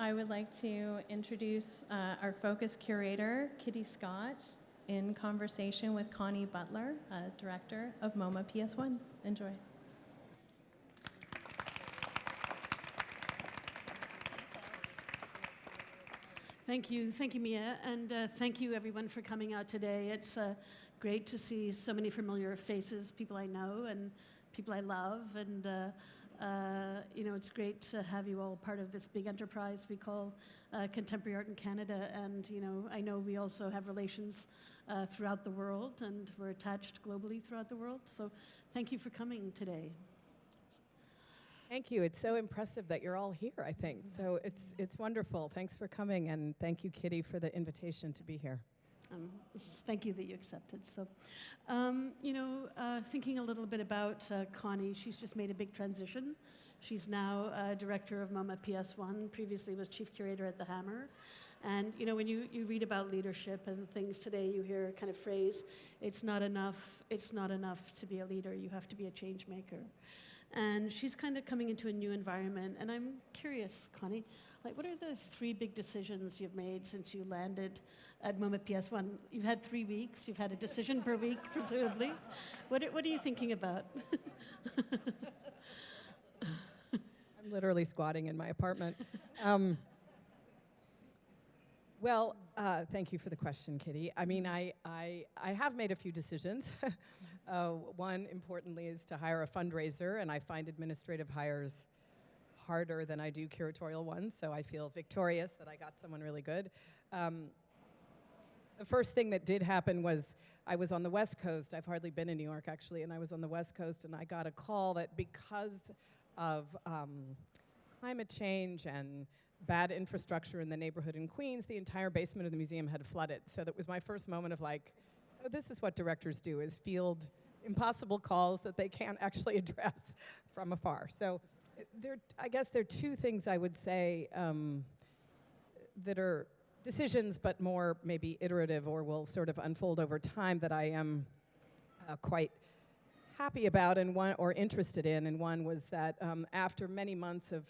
I would like to introduce our focus curator, Kitty Scott, in conversation with Connie Butler, director of MoMA PS1. Enjoy. Thank you, Mia, and thank you everyone for coming out today. It's great to see so many familiar faces, people I know and people I love, and it's great to have you all part of this big enterprise we call Contemporary Art in Canada. And I know we also have relations throughout the world, and we're attached globally throughout the world. So thank you for coming today. Thank you. It's so impressive that you're all here, I think. So it's wonderful. Thanks for coming, and thank you, Kitty, for the invitation to be here. Thank you that you accepted. So, thinking a little bit about Connie, she's just made a big transition. She's now director of MoMA PS1, previously was chief curator at the Hammer. And, when you read about leadership and things today, you hear a kind of phrase, it's not enough to be a leader, you have to be a change maker. And she's kind of coming into a new environment. And I'm curious, Connie, what are the 3 big decisions you've made since you landed at MoMA PS1? You've had 3 weeks. You've had a decision per week, presumably. What are you thinking about? I'm literally squatting in my apartment. Thank you for the question, Kitty. I mean, I have made a few decisions. One, importantly, is to hire a fundraiser, and I find administrative hires harder than I do curatorial ones, so I feel victorious that I got someone really good. The first thing that did happen was I was on the West Coast. I've hardly been in New York, actually, and I was on the West Coast, and I got a call that because of climate change and bad infrastructure in the neighborhood in Queens, the entire basement of the museum had flooded. So that was my first moment of oh, this is what directors do, is field impossible calls that they can't actually address from afar. So I guess there are 2 things I would say that are decisions, but more maybe iterative or will sort of unfold over time, that I am quite happy about or interested in. And one was that after many months of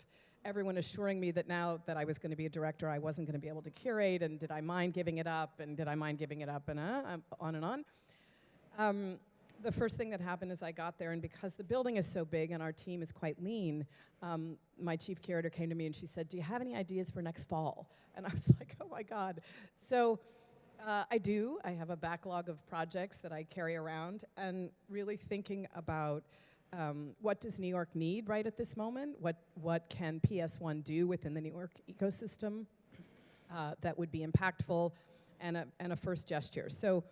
everyone assuring me that now that I was going to be a director, I wasn't going to be able to curate, and did I mind giving it up, and on and on. The first thing that happened is I got there, and because the building is so big and our team is quite lean, my chief curator came to me and she said, "Do you have any ideas for next fall?" And I was like, oh my God. So I do. I have a backlog of projects that I carry around, and really thinking about what does New York need right at this moment? What can PS1 do within the New York ecosystem that would be impactful and a first gesture? So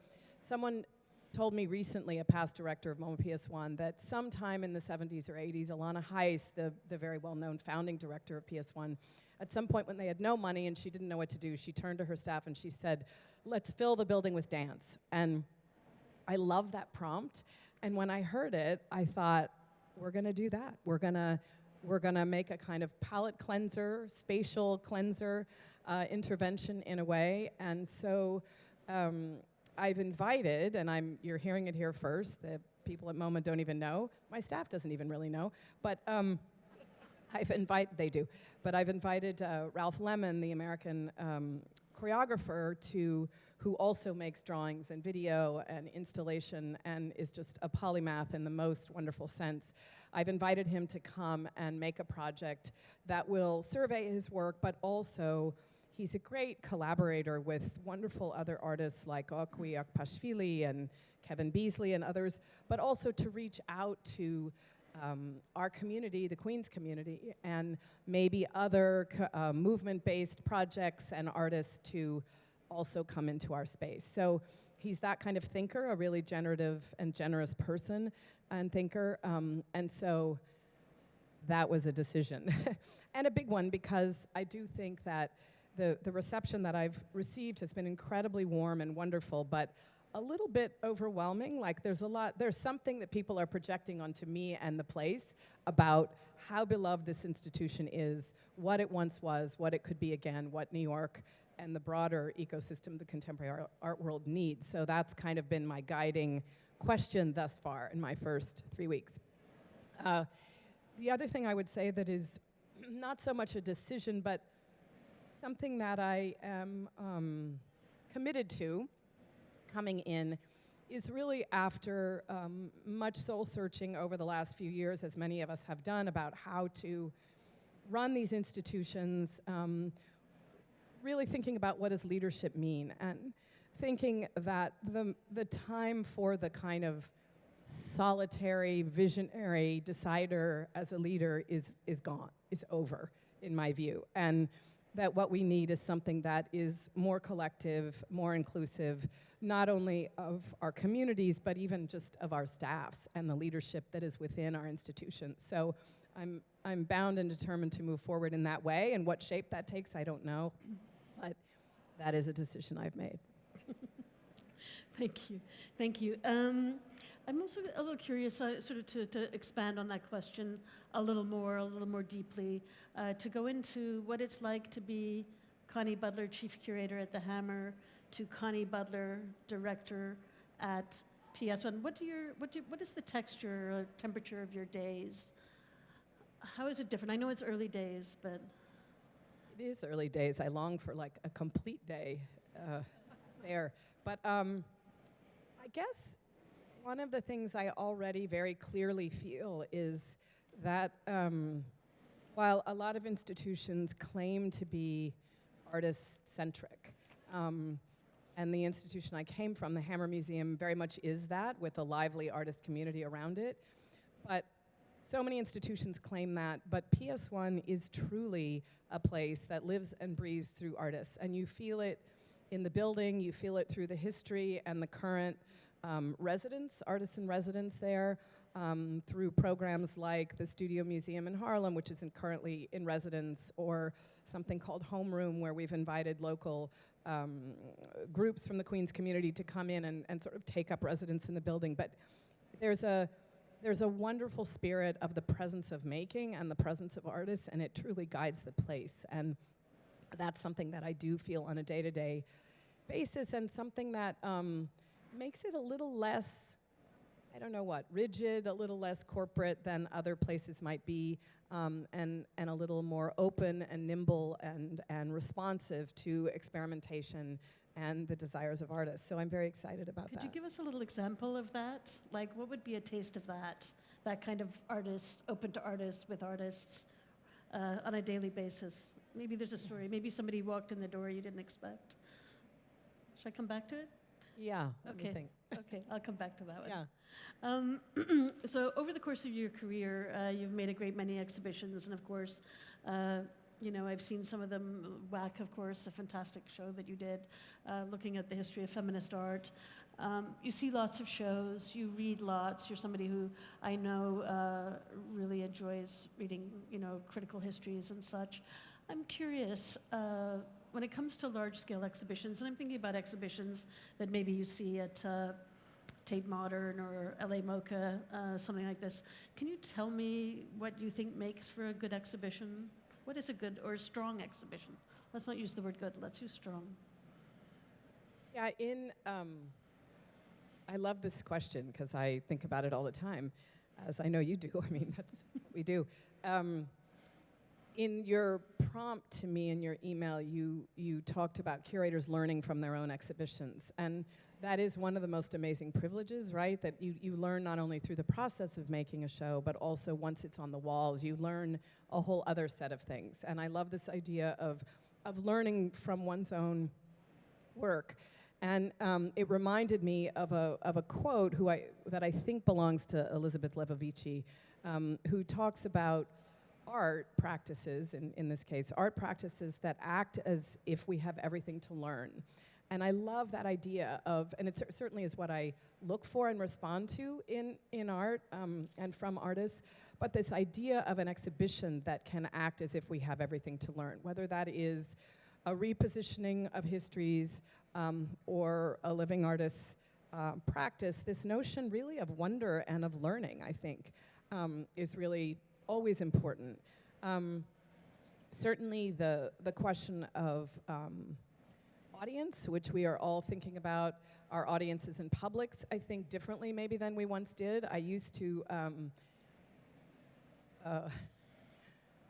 someone told me recently, a past director of MoMA PS1, that sometime in the 70s or 80s, Alana Heiss, the very well-known founding director of PS1, at some point when they had no money and she didn't know what to do, she turned to her staff and she said, "Let's fill the building with dance." And I love that prompt. And when I heard it, I thought, we're going to do that. We're gonna make a kind of palette cleanser, spatial cleanser intervention in a way. And so I've invited, and you're hearing it here first, the people at MoMA don't even know. My staff doesn't even really know. But I've invited Ralph Lemon, the American choreographer, who also makes drawings and video and installation and is just a polymath in the most wonderful sense. I've invited him to come and make a project that will survey his work, but also he's a great collaborator with wonderful other artists like Okwi Akpashvili and Kevin Beasley and others, but also to reach out to our community, the Queens community, and maybe other movement-based projects and artists to also come into our space. So he's that kind of thinker, a really generative and generous person and thinker. And so that was a decision. And a big one, because I do think that the reception that I've received has been incredibly warm and wonderful, but a little bit overwhelming. There's something that people are projecting onto me and the place about how beloved this institution is, what it once was, what it could be again, what New York and the broader ecosystem the contemporary art world needs. So that's kind of been my guiding question thus far in my first 3 weeks. The other thing I would say that is not so much a decision, but something that I am committed to coming in is really after much soul searching over the last few years, as many of us have done, about how to run these institutions, really thinking about what does leadership mean, and thinking that the time for the kind of solitary, visionary decider as a leader is gone, is over, in my view. And that what we need is something that is more collective, more inclusive, not only of our communities, but even just of our staffs and the leadership that is within our institutions. So I'm bound and determined to move forward in that way, and what shape that takes, I don't know, but that is a decision I've made. Thank you. Thank you. I'm also a little curious, sort of to expand on that question a little more deeply, to go into what it's like to be Connie Butler, Chief Curator at the Hammer, to Connie Butler, Director at PS1. What is the texture or temperature of your days? How is it different? I know it's early days, but... It is early days. I long for like a complete day there. But I guess one of the things I already very clearly feel is that while a lot of institutions claim to be artist-centric, and the institution I came from, the Hammer Museum, very much is that, with a lively artist community around it. But so many institutions claim that, but PS1 is truly a place that lives and breathes through artists. And you feel it in the building, you feel it through the history and the current residents, artists in residence there, through programs like the Studio Museum in Harlem, which is currently in residence, or something called Homeroom, where we've invited local groups from the Queens community to come in and sort of take up residence in the building. But there's a wonderful spirit of the presence of making and the presence of artists, and it truly guides the place. And that's something that I do feel on a day-to-day basis, and something that makes it a little less, I don't know what, rigid, a little less corporate than other places might be, and a little more open and nimble and responsive to experimentation and the desires of artists. So I'm very excited about that. Could you give us a little example of that? Like, what would be a taste of that kind of artist, open to artists, with artists on a daily basis? Maybe there's a story. Maybe somebody walked in the door you didn't expect. Should I come back to it? Yeah, what do you Okay. think? Okay, I'll come back to that one. Yeah. So over the course of your career, you've made a great many exhibitions, and of course, I've seen some of them. WAC, of course, a fantastic show that you did, looking at the history of feminist art. You see lots of shows, you read lots. You're somebody who I know really enjoys reading, critical histories and such. I'm curious, when it comes to large-scale exhibitions, and I'm thinking about exhibitions that maybe you see at Tate Modern or LA MoCA, something like this. Can you tell me what you think makes for a good exhibition? What is a good or a strong exhibition? Let's not use the word good, let's use strong. Yeah, I love this question because I think about it all the time, as I know you do. I mean, that's what we do. In your prompt to me in your email, you talked about curators learning from their own exhibitions. And that is one of the most amazing privileges, right? That you learn not only through the process of making a show, but also once it's on the walls, you learn a whole other set of things. And I love this idea of learning from one's own work. And it reminded me of a quote that I think belongs to Elizabeth Levovici, who talks about art practices, in this case, art practices that act as if we have everything to learn. And I love that idea of, and it certainly is what I look for and respond to in art and from artists, but this idea of an exhibition that can act as if we have everything to learn, whether that is a repositioning of histories or a living artist's practice. This notion really of wonder and of learning, I think, is really always important. Certainly the question of audience, which we are all thinking about our audiences in publics, I think differently maybe than we once did. I used to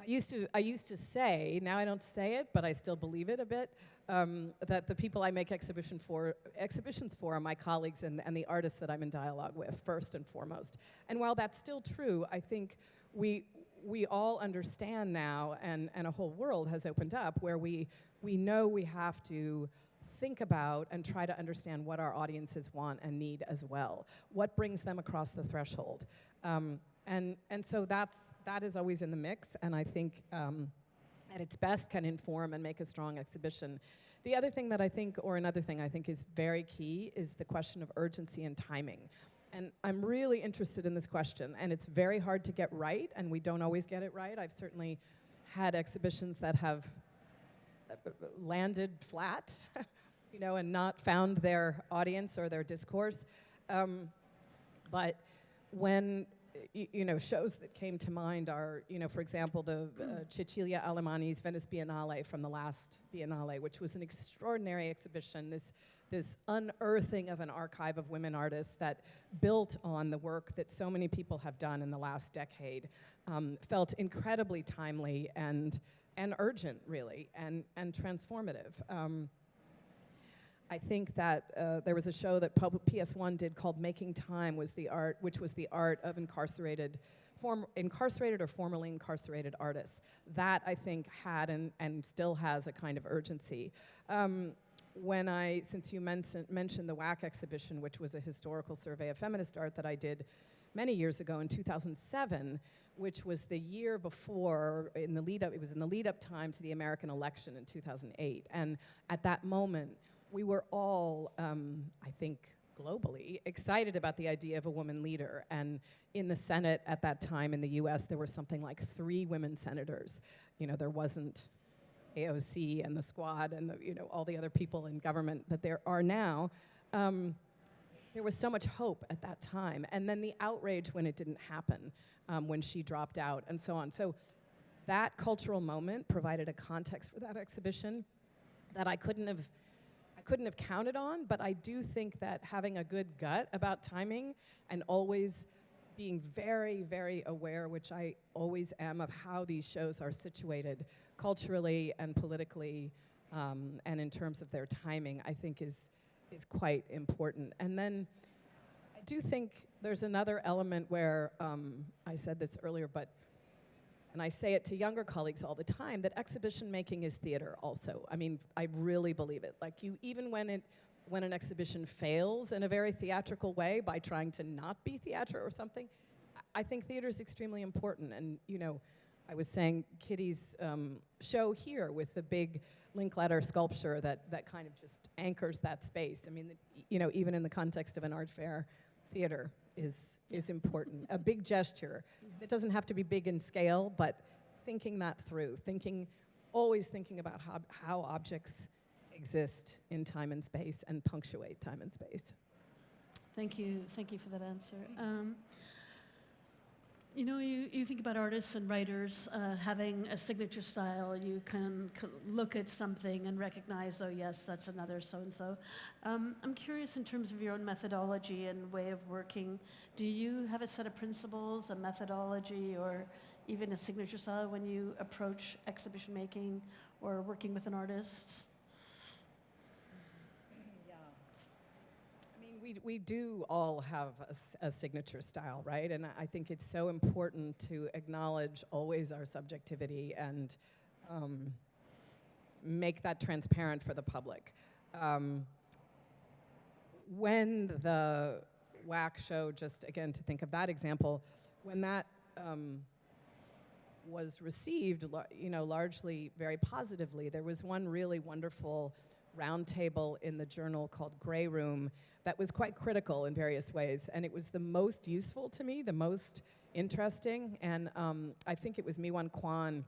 I used to say, now I don't say it, but I still believe it a bit, that the people I make exhibitions for are my colleagues and the artists that I'm in dialogue with, first and foremost. And while that's still true, I think we all understand now, and a whole world has opened up, where we know we have to think about and try to understand what our audiences want and need as well. What brings them across the threshold? And so that is always in the mix, and I think at its best can inform and make a strong exhibition. The other thing that I think, or another thing I think is very key, is the question of urgency and timing. And I'm really interested in this question, and it's very hard to get right, and we don't always get it right. I've certainly had exhibitions that have landed flat, and not found their audience or their discourse. But when shows that came to mind are, for example, the Cecilia Alemani's Venice Biennale from the last Biennale, which was an extraordinary exhibition, this unearthing of an archive of women artists that built on the work that so many people have done in the last decade, felt incredibly timely and urgent, really, and transformative. I think that there was a show that PS1 did called Making Time, which was the art of incarcerated or formerly incarcerated artists. That, I think, had and still has a kind of urgency. Since you mentioned the WAC exhibition, which was a historical survey of feminist art that I did many years ago in 2007, which was the year before, it was in the lead-up time to the American election in 2008. And at that moment, we were all, I think, globally excited about the idea of a woman leader. And in the Senate at that time in the US, there were something like 3 women senators. There wasn't AOC and the squad and all the other people in government that there are now. There was so much hope at that time. And then the outrage when it didn't happen, when she dropped out and so on. So that cultural moment provided a context for that exhibition that I couldn't have counted on, but I do think that having a good gut about timing and always being very, very aware, which I always am, of how these shows are situated culturally and politically, and in terms of their timing, I think is quite important. And then I do think there's another element where, I said this earlier, and I say it to younger colleagues all the time, that exhibition making is theater also. I mean, I really believe it. Like, even when an exhibition fails in a very theatrical way by trying to not be theater or something, I think theater is extremely important. And, I was saying Kitty's show here with the big Linkletter sculpture that kind of just anchors that space. I mean, even in the context of an art fair, theater is important. A big gesture. It doesn't have to be big in scale, but thinking that through, always thinking about how objects exist in time and space and punctuate time and space. Thank you for that answer. You think about artists and writers having a signature style. You can look at something and recognize, oh yes, that's another so-and-so. I'm curious in terms of your own methodology and way of working. Do you have a set of principles, a methodology, or even a signature style when you approach exhibition making or working with an artist? We do all have a signature style, right? And I think it's so important to acknowledge always our subjectivity and make that transparent for the public. When the WAC show, just again to think of that example, when that was received, largely very positively, there was one really wonderful roundtable in the journal called Grey Room that was quite critical in various ways, and it was the most useful to me, the most interesting, and I think it was Mi-Wan Kwan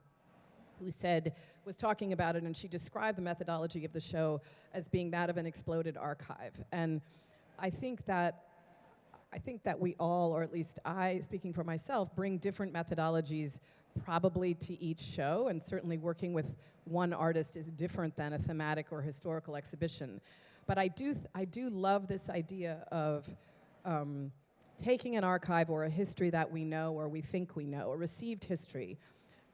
who was talking about it, and she described the methodology of the show as being that of an exploded archive. And I think that we all, or at least I, speaking for myself, bring different methodologies probably to each show, and certainly working with one artist is different than a thematic or historical exhibition. But I do love this idea of taking an archive or a history that we know or we think we know, a received history,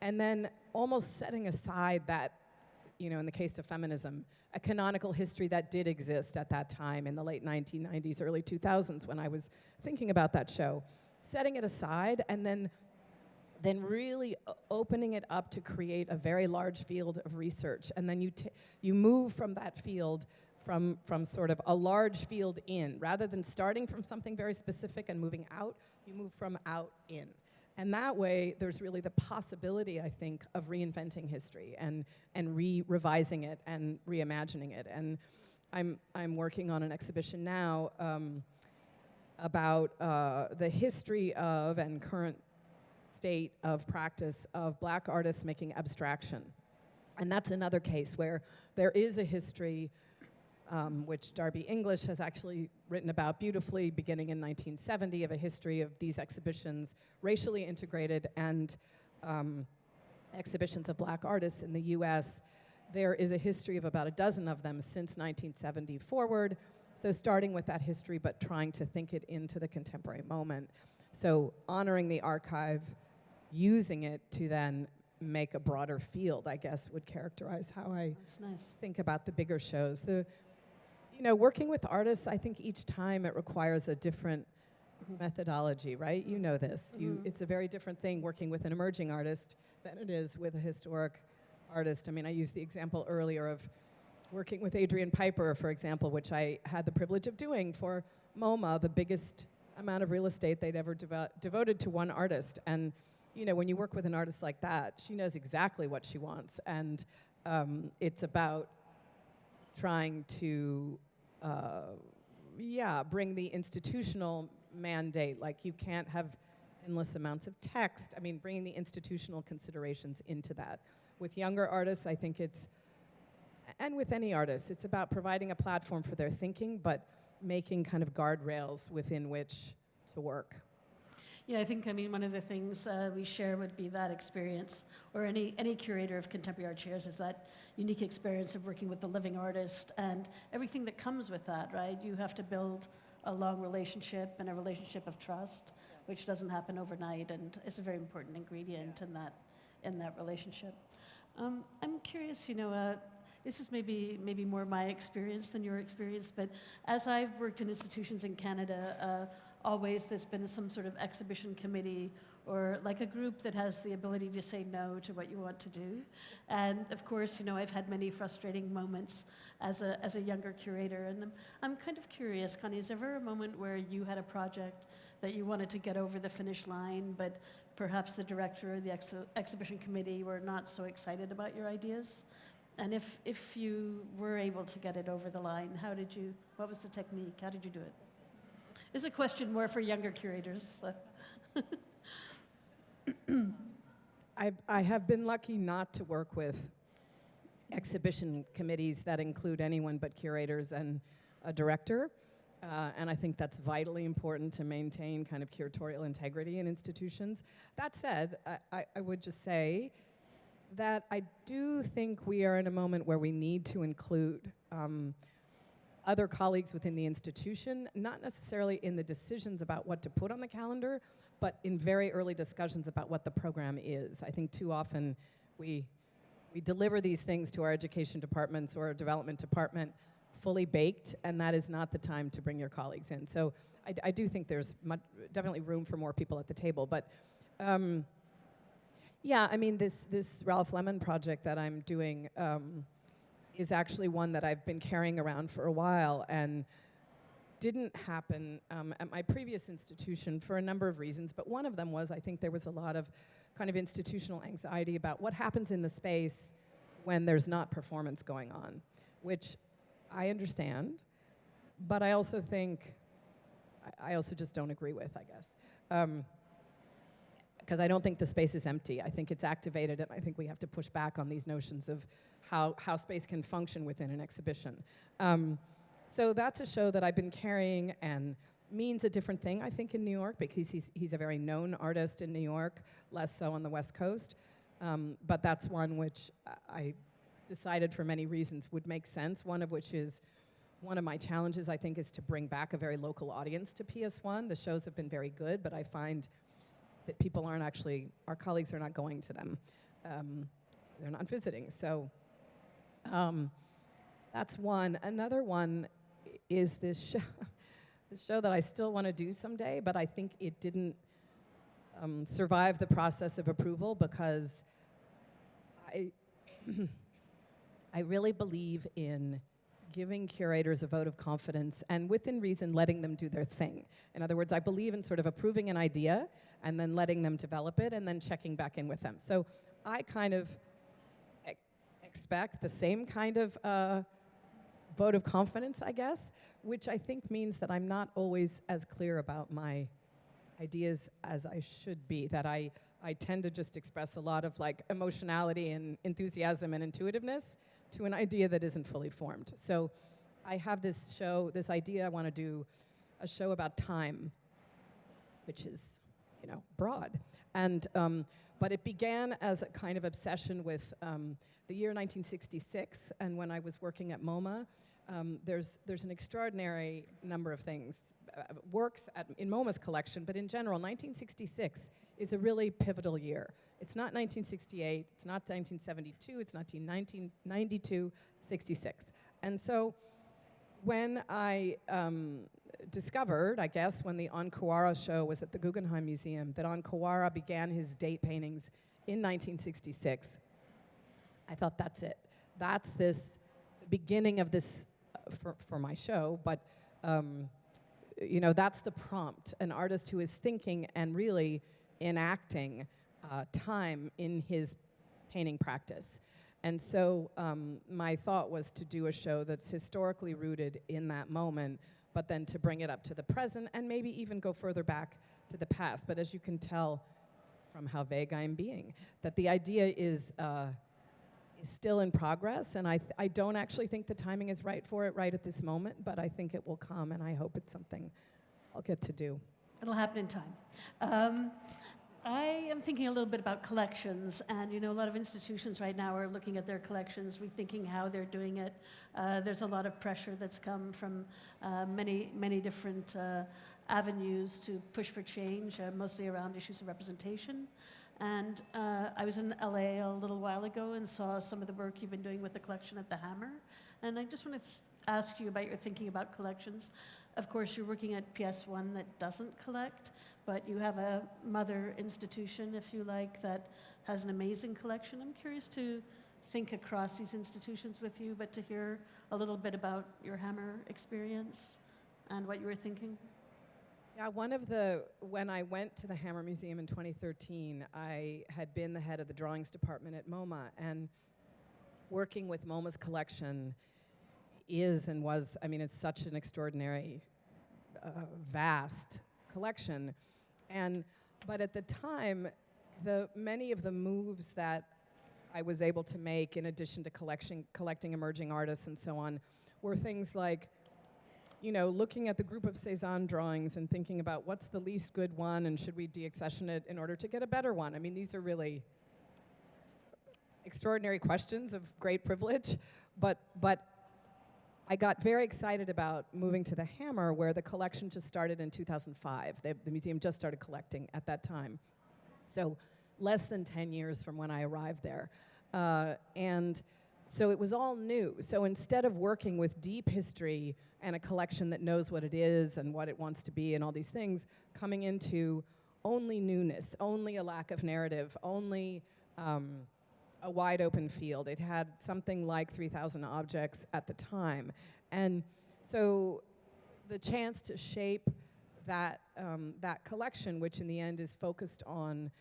and then almost setting aside that, in the case of feminism, a canonical history that did exist at that time in the late 1990s, early 2000s when I was thinking about that show. Setting it aside and then really opening it up to create a very large field of research. And then you move from that field, from sort of a large field in. Rather than starting from something very specific and moving out, you move from out in. And that way, there's really the possibility, I think, of reinventing history and revising it and reimagining it. And I'm working on an exhibition now about the history of and current state of practice of Black artists making abstraction. And that's another case where there is a history which Darby English has actually written about beautifully, beginning in 1970, of a history of these exhibitions, racially integrated, and exhibitions of Black artists in the US. There is a history of about a dozen of them since 1970 forward. So starting with that history, but trying to think it into the contemporary moment. So honoring the archive, using it to then make a broader field, I guess, would characterize how I think about the bigger shows. Working with artists, I think each time it requires a different methodology, right? You know this. It's a very different thing working with an emerging artist than it is with a historic artist. I mean, I used the example earlier of working with Adrian Piper, for example, which I had the privilege of doing for MoMA, the biggest amount of real estate they'd ever devoted to one artist. And when you work with an artist like that, she knows exactly what she wants. And it's about trying to, bring the institutional mandate. Like, you can't have endless amounts of text. I mean, bringing the institutional considerations into that. With younger artists, I think and with any artist, it's about providing a platform for their thinking, but making kind of guardrails within which to work. Yeah, I think, one of the things we share would be that experience, or any curator of contemporary art shares, is that unique experience of working with the living artist and everything that comes with that, right? You have to build a long relationship and a relationship of trust, which doesn't happen overnight, and is a very important ingredient in that relationship. I'm curious, this is maybe more my experience than your experience, but as I've worked in institutions in Canada, always there's been some sort of exhibition committee or like a group that has the ability to say no to what you want to do. And of course, I've had many frustrating moments as a younger curator. And I'm kind of curious, Connie, is there ever a moment where you had a project that you wanted to get over the finish line, but perhaps the director or the exhibition committee were not so excited about your ideas? And if you were able to get it over the line, what was the technique? How did you do it? It's a question more for younger curators. I have been lucky not to work with exhibition committees that include anyone but curators and a director. And I think that's vitally important to maintain kind of curatorial integrity in institutions. That said, I would just say that I do think we are in a moment where we need to include other colleagues within the institution, not necessarily in the decisions about what to put on the calendar, but in very early discussions about what the program is. I think too often we deliver these things to our education departments or our development department fully baked, and that is not the time to bring your colleagues in. So I do think there's definitely room for more people at the table. But this Ralph Lemon project that I'm doing is actually one that I've been carrying around for a while and didn't happen at my previous institution for a number of reasons, but one of them was I think there was a lot of kind of institutional anxiety about what happens in the space when there's not performance going on, which I understand, but I also think, I also just don't agree with, I guess. Because I don't think the space is empty. I think it's activated, and I think we have to push back on these notions of how space can function within an exhibition. So that's a show that I've been carrying and means a different thing, I think, in New York, because he's a very known artist in New York, less so on the West Coast. But that's one which I decided for many reasons would make sense, one of which is one of my challenges, I think, is to bring back a very local audience to PS1. The shows have been very good, but I find that people aren't actually, our colleagues are not going to them. they're not visiting. So that's one. Another one is this show, this show that I still want to do someday, but I think it didn't survive the process of approval because I really believe in giving curators a vote of confidence and within reason letting them do their thing. In other words, I believe in sort of approving an idea and then letting them develop it and then checking back in with them. So I kind of expect the same kind of vote of confidence, I guess, which I think means that I'm not always as clear about my ideas as I should be, that I tend to just express a lot of like emotionality and enthusiasm and intuitiveness to an idea that isn't fully formed. So I have this show, this idea, I want to do a show about time, which is, you know, broad. And, but it began as a kind of obsession with the year 1966, and when I was working at MoMA, there's an extraordinary number of things, works in MoMA's collection, but in general, 1966 is a really pivotal year. It's not 1968, it's not 1972, it's not 1992, 66. And so when I discovered, I guess, when the Ankawara show was at the Guggenheim Museum, that Ankawara began his date paintings in 1966, I thought, that's it. That's this beginning of this for my show, but you know, that's the prompt. An artist who is thinking and really enacting time in his painting practice. And so my thought was to do a show that's historically rooted in that moment, but then to bring it up to the present and maybe even go further back to the past. But as you can tell from how vague I'm being, that the idea is still in progress, and I don't actually think the timing is right for it right at this moment, but I think it will come, and I hope it's something I'll get to do. It'll happen in time. I am thinking a little bit about collections, and you know, a lot of institutions right now are looking at their collections, rethinking how they're doing it. There's a lot of pressure that's come from many different avenues to push for change, mostly around issues of representation. And I was in LA a little while ago and saw some of the work you've been doing with the collection at the Hammer. And I just want to ask you about your thinking about collections. Of course, you're working at PS1 that doesn't collect, but you have a mother institution, if you like, that has an amazing collection. I'm curious to think across these institutions with you, but to hear a little bit about your Hammer experience and what you were thinking. Yeah, when I went to the Hammer Museum in 2013, I had been the head of the drawings department at MoMA, and working with MoMA's collection is and was, I mean, it's such an extraordinary, vast collection. But at the time, many of the moves that I was able to make, in addition to collecting emerging artists and so on, were things like, you know, looking at the group of Cézanne drawings and thinking about what's the least good one and should we deaccession it in order to get a better one. I mean, these are really extraordinary questions of great privilege, but I got very excited about moving to the Hammer, where the collection just started in 2005. The museum just started collecting at that time. So less than 10 years from when I arrived there. And so it was all new. So instead of working with deep history and a collection that knows what it is and what it wants to be and all these things, coming into only newness, only a lack of narrative, only a wide open field. It had something like 3,000 objects at the time. And so the chance to shape that collection, which in the end is focused on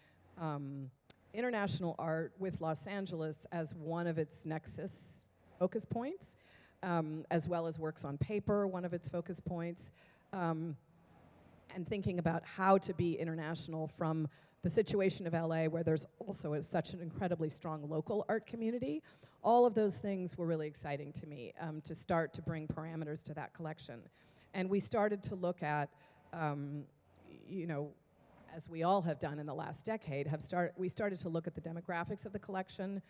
international art with Los Angeles as one of its nexus focus points, as well as works on paper, one of its focus points, and thinking about how to be international from the situation of LA, where there's also such an incredibly strong local art community. All of those things were really exciting to me, to start to bring parameters to that collection. And we started to look at, you know, as we all have done in the last decade, we started to look at the demographics of the collection,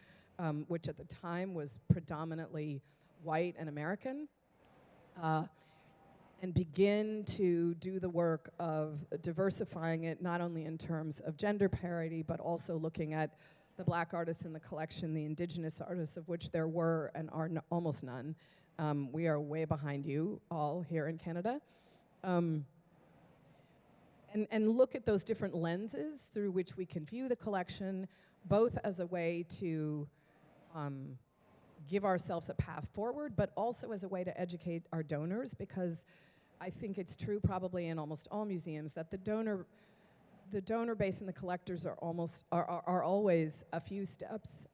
which at the time was predominantly white and American, and begin to do the work of diversifying it, not only in terms of gender parity, but also looking at the black artists in the collection, the indigenous artists, of which there were and are almost none. We are way behind you all here in Canada. And look at those different lenses through which we can view the collection, both as a way to give ourselves a path forward, but also as a way to educate our donors, because I think it's true probably in almost all museums that the donor base and the collectors are always a few steps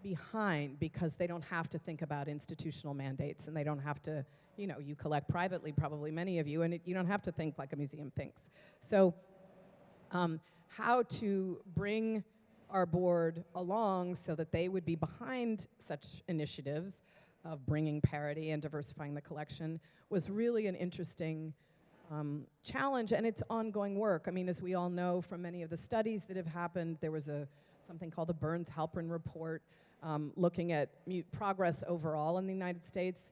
behind, because they don't have to think about institutional mandates, and they don't have to, you collect privately, probably many of you, and you don't have to think like a museum thinks. So how to bring our board along so that they would be behind such initiatives of bringing parity and diversifying the collection was really an interesting challenge, and it's ongoing work. I mean, as we all know from many of the studies that have happened, there was something called the Burns-Halpern report looking at progress overall in the United States,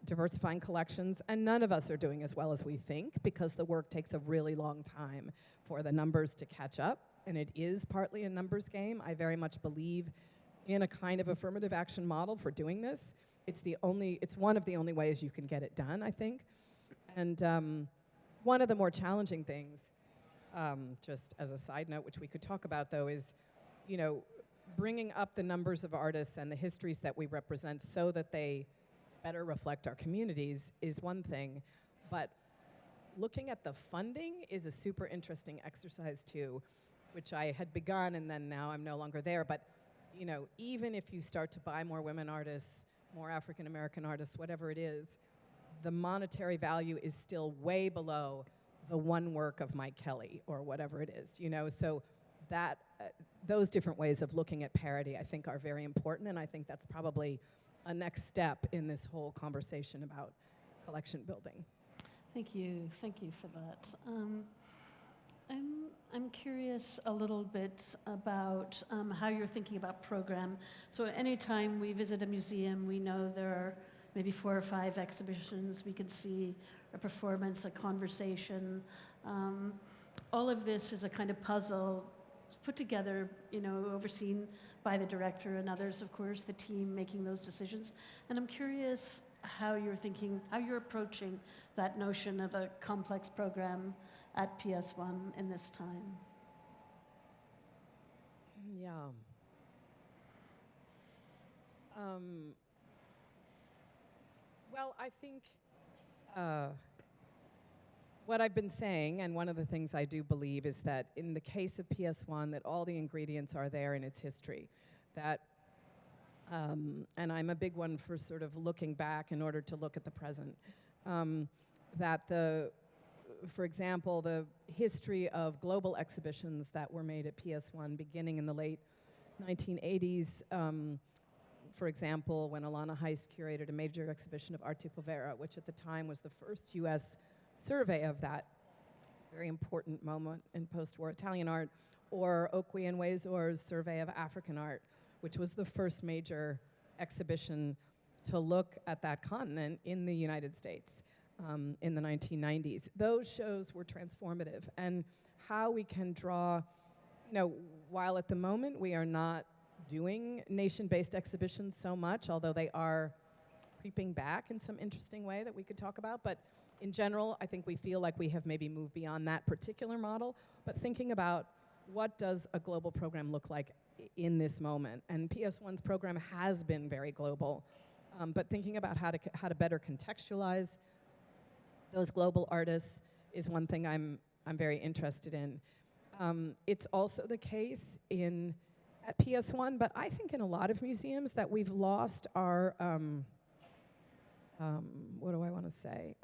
diversifying collections, and none of us are doing as well as we think, because the work takes a really long time for the numbers to catch up, and it is partly a numbers game. I very much believe in a kind of affirmative action model for doing this. It's one of the only ways you can get it done, I think. And one of the more challenging things, just as a side note, which we could talk about though, is, bringing up the numbers of artists and the histories that we represent so that they better reflect our communities is one thing, but looking at the funding is a super interesting exercise too, which I had begun and then now I'm no longer there. But even if you start to buy more women artists, more African American artists, whatever it is, the monetary value is still way below the one work of Mike Kelly or whatever it is. So that those different ways of looking at parity, I think, are very important, and I think that's probably a next step in this whole conversation about collection building. Thank you for that. I'm curious a little bit about how you're thinking about program. So anytime we visit a museum, we know there are maybe 4 or 5 exhibitions we can see, a performance, a conversation. All of this is a kind of puzzle put together, overseen by the director and others, of course, the team making those decisions. And I'm curious how you're approaching that notion of a complex program at PS1 in this time. Yeah. Well, I think what I've been saying, and one of the things I do believe, is that in the case of PS1, that all the ingredients are there in its history. That, and I'm a big one for sort of looking back in order to look at the present. For example, the history of global exhibitions that were made at PS1 beginning in the late 1980s, for example, when Alana Heist curated a major exhibition of Arte Povera, which at the time was the first US survey of that very important moment in post-war Italian art, or Okwi and Wezor's survey of African art, which was the first major exhibition to look at that continent in the United States in the 1990s. Those shows were transformative, and how we can draw, while at the moment we are not doing nation-based exhibitions so much, although they are creeping back in some interesting way that we could talk about, but in general, I think we feel like we have maybe moved beyond that particular model, but thinking about what does a global program look like in this moment. And PS1's program has been very global, but thinking about how to better contextualize those global artists is one thing I'm very interested in. It's also the case at PS1, but I think in a lot of museums that we've lost our, what do I want to say?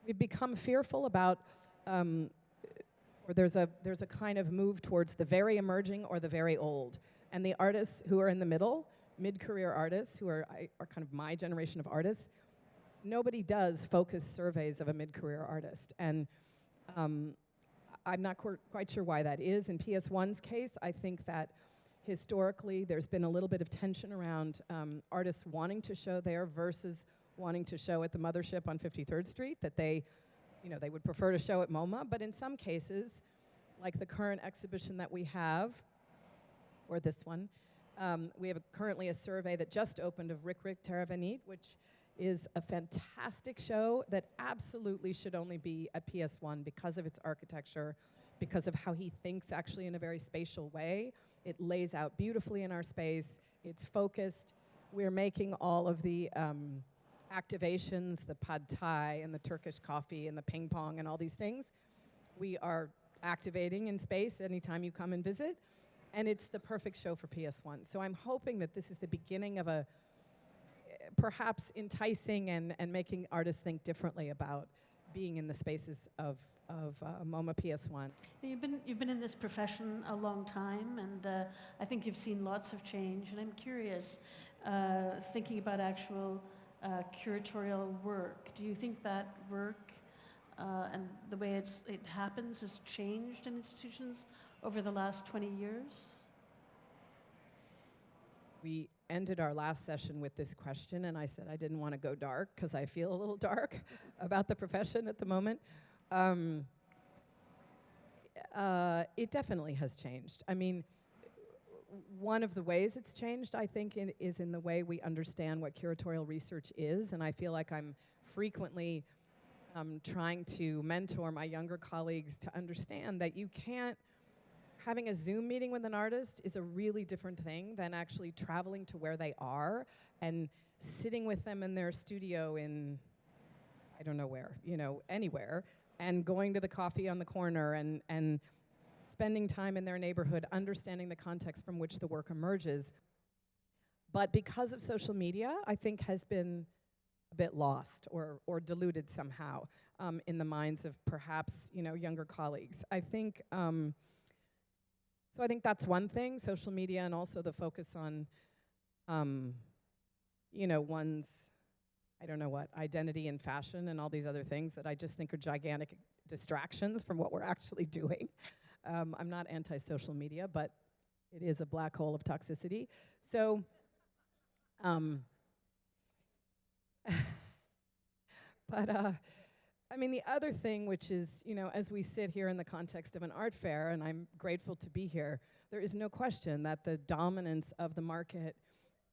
We've become fearful about, or there's a kind of move towards the very emerging or the very old. And the artists who are in the middle, mid-career artists, who are kind of my generation of artists, nobody does focus surveys of a mid-career artist. And I'm not quite sure why that is. In PS1's case, I think that historically there's been a little bit of tension around artists wanting to show there versus wanting to show at the mothership on 53rd Street, that they would prefer to show at MoMA. But in some cases, like the current exhibition that we have or this one. We have currently a survey that just opened of Rick Teravanit, which is a fantastic show that absolutely should only be at PS1 because of its architecture, because of how he thinks actually in a very spatial way. It lays out beautifully in our space. It's focused. We're making all of the activations, the pad thai and the Turkish coffee and the ping pong and all these things. We are activating in space anytime you come and visit. And it's the perfect show for PS1. So I'm hoping that this is the beginning of a perhaps enticing and making artists think differently about being in the spaces of MoMA PS1. You've been in this profession a long time, and I think you've seen lots of change. And I'm curious, thinking about actual curatorial work, do you think that work and the way it happens has changed in institutions over the last 20 years? We ended our last session with this question, and I said I didn't want to go dark because I feel a little dark about the profession at the moment. It definitely has changed. I mean, one of the ways it's changed, I think, is in the way we understand what curatorial research is, and I feel like I'm frequently trying to mentor my younger colleagues to understand that you can't. Having a Zoom meeting with an artist is a really different thing than actually traveling to where they are and sitting with them in their studio in, I don't know where, anywhere, and going to the coffee on the corner and spending time in their neighborhood, understanding the context from which the work emerges. But because of social media, I think has been a bit lost or diluted somehow in the minds of perhaps, younger colleagues. I think. So I think that's one thing, social media, and also the focus on, one's, identity and fashion and all these other things that I just think are gigantic distractions from what we're actually doing. I'm not anti-social media, but it is a black hole of toxicity. So, the other thing, which is, as we sit here in the context of an art fair, and I'm grateful to be here, there is no question that the dominance of the market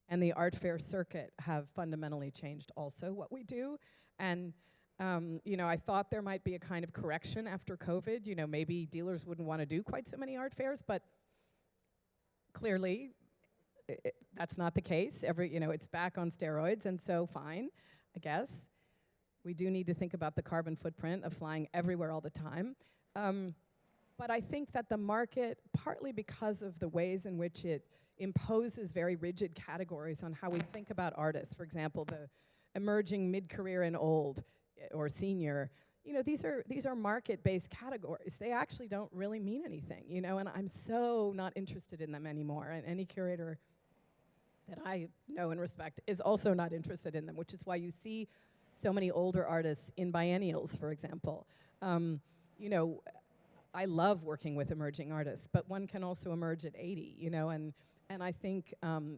and the art fair circuit have fundamentally changed also what we do. And, I thought there might be a kind of correction after COVID. Maybe dealers wouldn't want to do quite so many art fairs, but clearly that's not the case. It's back on steroids, and so fine, I guess. We do need to think about the carbon footprint of flying everywhere all the time. But I think that the market, partly because of the ways in which it imposes very rigid categories on how we think about artists, for example, the emerging mid-career and old or senior, these are market-based categories. They actually don't really mean anything, and I'm so not interested in them anymore. And any curator that I know and respect is also not interested in them, which is why you see so many older artists in biennials, for example. I love working with emerging artists, but one can also emerge at 80, and I think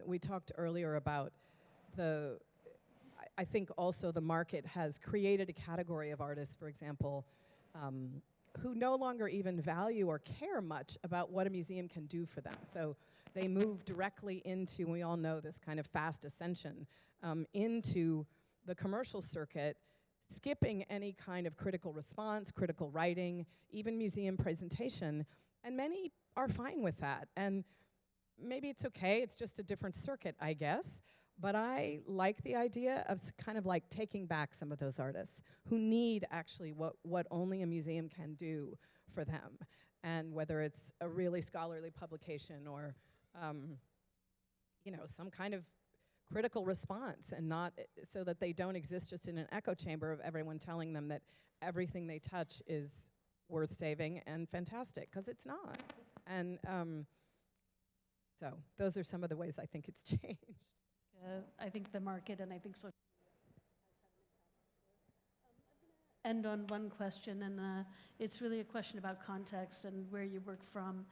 we talked earlier about I think also the market has created a category of artists, for example, who no longer even value or care much about what a museum can do for them. So they move directly into, we all know this kind of fast ascension, into the commercial circuit, skipping any kind of critical response, critical writing, even museum presentation, and many are fine with that. And maybe it's okay, it's just a different circuit, I guess, but I like the idea of kind of like taking back some of those artists who need actually what only a museum can do for them, and whether it's a really scholarly publication or some kind of critical response, and not so that they don't exist just in an echo chamber of everyone telling them that everything they touch is worth saving and fantastic, because it's not. And so those are some of the ways I think it's changed. I think the market, and I think so. End on one question, and it's really a question about context and where you work from.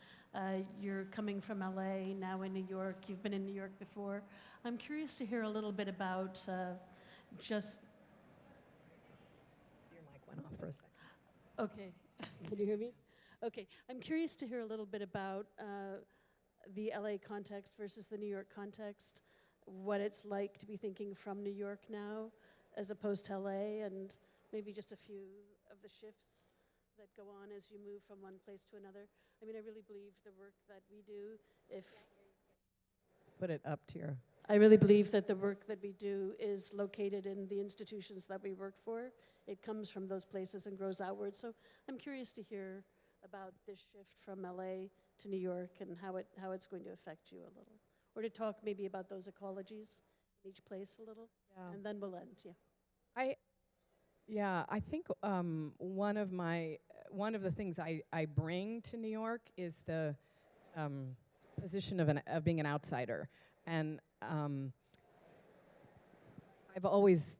You're coming from LA, now in New York. You've been in New York before. I'm curious to hear a little bit about just... Your mic went off for a second. Okay. Can you hear me? Okay. I'm curious to hear a little bit about the LA context versus the New York context, what it's like to be thinking from New York now as opposed to LA, and maybe just a few of the shifts that go on as you move from one place to another. I mean, I really believe the work that we do, Put it up to your... I really believe that the work that we do is located in the institutions that we work for. It comes from those places and grows outward. So I'm curious to hear about this shift from LA to New York and how it's going to affect you a little. Or to talk maybe about those ecologies in each place a little. Yeah. And then we'll end, yeah. I think one of the things I bring to New York is the position of being an outsider, and I've always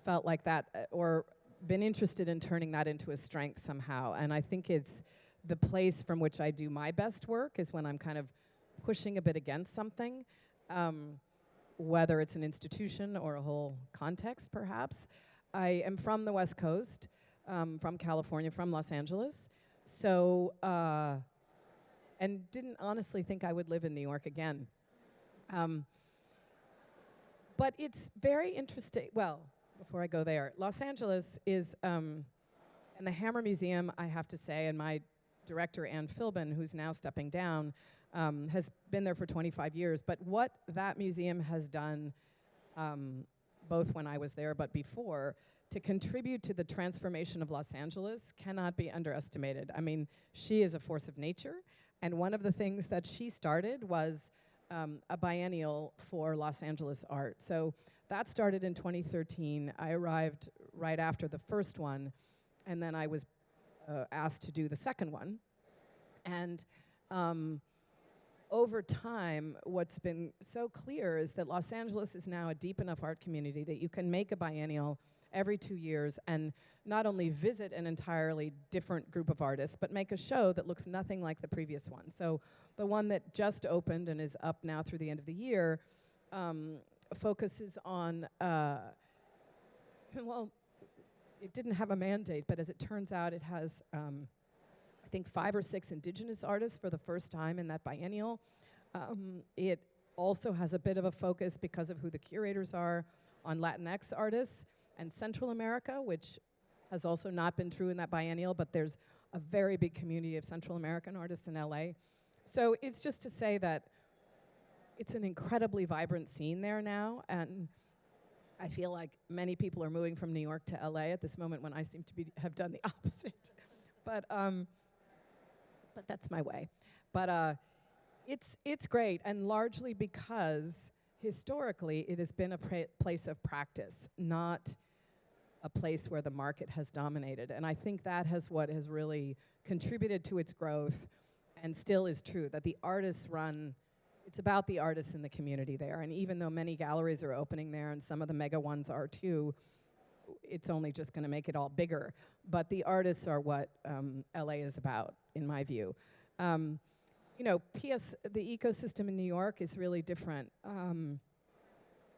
felt like that, or been interested in turning that into a strength somehow. And I think it's the place from which I do my best work is when I'm kind of pushing a bit against something, whether it's an institution or a whole context, perhaps. I am from the West Coast, from California, from Los Angeles. So, and didn't honestly think I would live in New York again. But it's very interesting. Well, before I go there, Los Angeles is, and the Hammer Museum, I have to say, and my director, Ann Philbin, who's now stepping down, has been there for 25 years. But what that museum has done, both when I was there but before, to contribute to the transformation of Los Angeles cannot be underestimated. I mean, she is a force of nature, and one of the things that she started was a biennial for Los Angeles art. So that started in 2013. I arrived right after the first one, and then I was asked to do the second one. And over time, what's been so clear is that Los Angeles is now a deep enough art community that you can make a biennial every 2 years and not only visit an entirely different group of artists, but make a show that looks nothing like the previous one. So the one that just opened and is up now through the end of the year focuses on, well, it didn't have a mandate, but as it turns out, it has, I think, 5 or 6 indigenous artists for the first time in that biennial. It also has a bit of a focus, because of who the curators are, on Latinx artists and Central America, which has also not been true in that biennial, but there's a very big community of Central American artists in LA. So it's just to say that it's an incredibly vibrant scene there now, and I feel like many people are moving from New York to LA at this moment when I seem to have done the opposite. But that's my way. But it's great, and largely because historically it has been a place of practice, not a place where the market has dominated. And I think that what has really contributed to its growth, and still is true, that the artists it's about the artists in the community there. And even though many galleries are opening there, and some of the mega ones are too, it's only just going to make it all bigger. But the artists are what LA is about, in my view. You know, the ecosystem in New York is really different.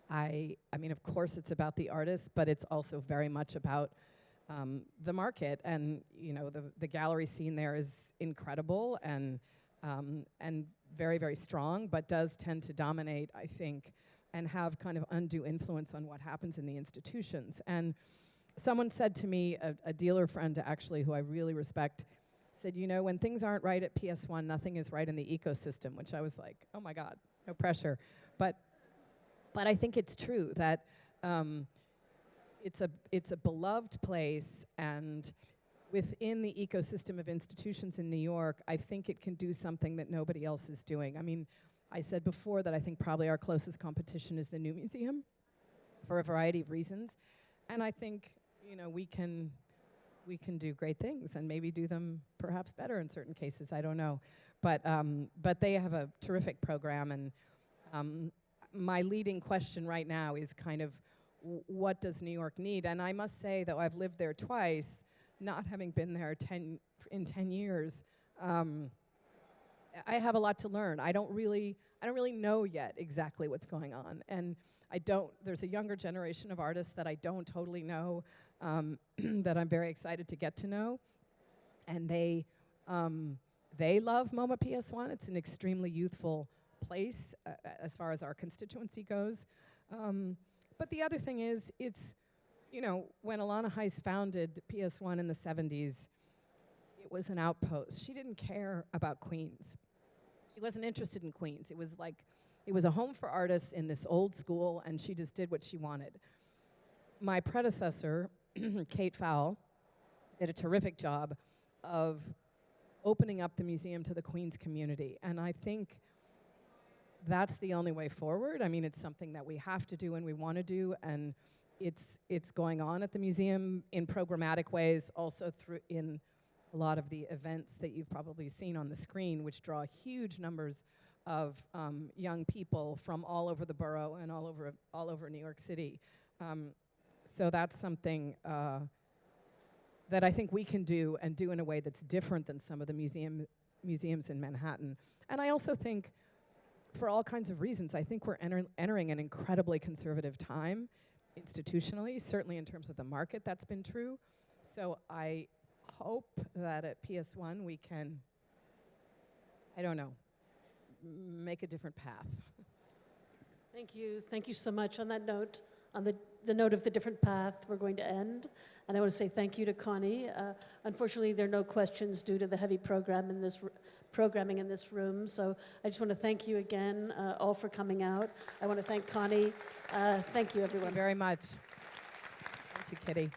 I mean, of course, it's about the artists, but it's also very much about the market. And you know, the gallery scene there is incredible and very, very strong, but does tend to dominate, I think, and have kind of undue influence on what happens in the institutions. And someone said to me, a dealer friend actually, who I really respect, said, you know, when things aren't right at PS1, nothing is right in the ecosystem, which I was like, oh my God, no pressure. But I think it's true that it's a beloved place, and within the ecosystem of institutions in New York, I think it can do something that nobody else is doing. I mean, I said before that I think probably our closest competition is the New Museum for a variety of reasons. And I think, you know, we can do great things and maybe do them perhaps better in certain cases, I don't know. But they have a terrific program, and my leading question right now is kind of what does New York need? And I must say, though I've lived there twice, not having been there in 10 years, I have a lot to learn. I don't really know yet exactly what's going on. And there's a younger generation of artists that I don't totally know, that I'm very excited to get to know. And they love MoMA PS1. It's an extremely youthful place as far as our constituency goes. But the other thing is, it's, you know, when Alana Heiss founded PS1 in the 70s, it was an outpost. She didn't care about Queens. She wasn't interested in Queens. It was like, it was a home for artists in this old school, and she just did what she wanted. My predecessor, Kate Fowle, did a terrific job of opening up the museum to the Queens community. And I think that's the only way forward. I mean, it's something that we have to do and we want to do, and it's going on at the museum in programmatic ways, also through in a lot of the events that you've probably seen on the screen, which draw huge numbers of young people from all over the borough and all over New York City. So that's something that I think we can do, and do in a way that's different than some of the museums in Manhattan. And I also think, for all kinds of reasons, I think we're entering an incredibly conservative time institutionally, certainly in terms of the market. That's been true. So I hope that at PS1 we can, I don't know, make a different path. Thank you. Thank you so much. On that note, on the note of the different path, we're going to end. And I want to say thank you to Connie. Unfortunately, there are no questions due to the heavy programming in this room. So I just want to thank you again, all for coming out. I want to thank Connie. Thank you, everyone. Thank you very much. Thank you, Kitty.